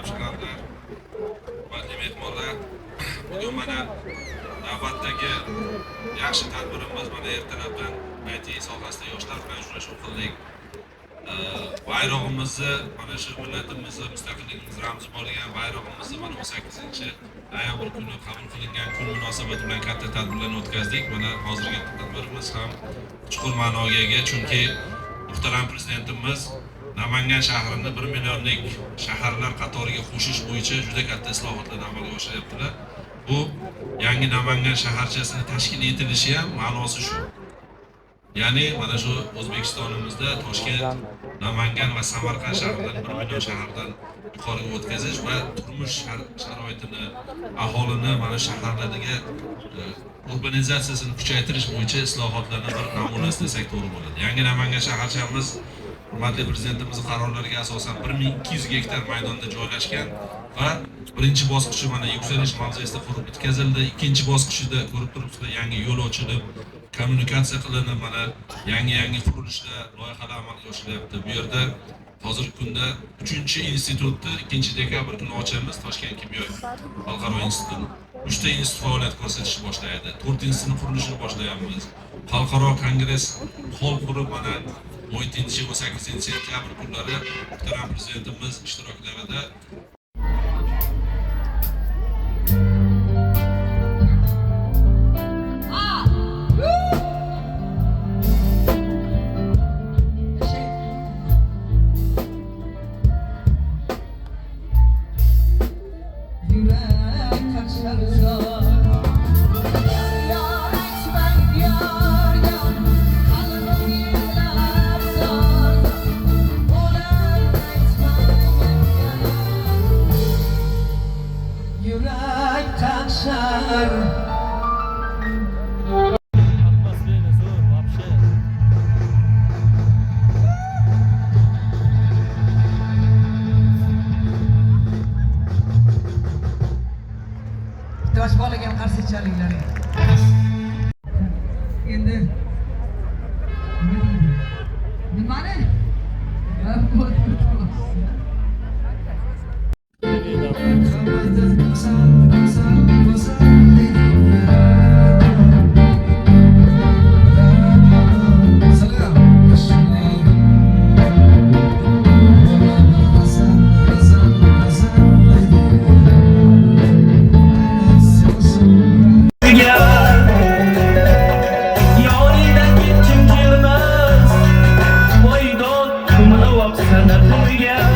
chiqqanlar va mehmonlar, bugun mana navbatdagi yaxshi tadbirimiz mana ertalabdan IT sohasida yoshlar bilan uchrashuv qildik. Bayrog'imizni mana shu millatimizni mustaqilligimiz ramzi bo'lgan bayrog'imizni mana 18-noyabr kuni qabul qilingan kun munosabati bilan katta tadbirlarni o'tkazdik. Mana hozirgi tadbirimiz ham chuqur ma'noga ega, chunki muhtaram prezidentimiz Namangan shahrini 1 millionlik shaharlar qatoriga qo'shish bo'yicha juda katta islohotlarni amalga oshiryaptilar. Bu yangi Namangan shaharchasini tashkil etilishi ham ma'nosi shu. Ya'ni mana shu O'zbekistonimizda Toshkent, Namangan va Samarqand shaharlarini 1 million shahardan yuqoriga o'tkazish va turmush sharoitini, aholini mana shaharlardagi urbanizatsiyasini kuchaytirish bo'yicha islohotlarning bir namunasi desak to'g'ri bo'ladi. Yangi Namangan shaharchamiz hurmatli prezidentimizning qarorlariga asosan 1200 gektar maydonda joylashgan va birinchi bosqichi mana yuksalish mavzesida qurib bitkazildi. Ikkinchi bosqichida ko'rib turibsizlar, yangi yo'l ochilib, kommunikatsiya qilinib, mana yangi qurilishlar, loyihalar amalga oshirilyapti. Bu yerda hozirgi kunda 3-institutni 2-dekabr kuni ochamiz, Toshkent kimyo xalqaro instituti. 3 ta institut faoliyat ko'rsatishni boshlaydi. 4-sini qurilishini boshlayapmiz. Xalqaro kongress hol qurib mana 17-18 sentyabr kunlari muhtaram prezidentimiz ishtiroklarida Tosh bolaga qarshi chalinglar. Endi nimani? Yonidan ketkim kelmas, voydod qilma vaqt sanab qo'ygan.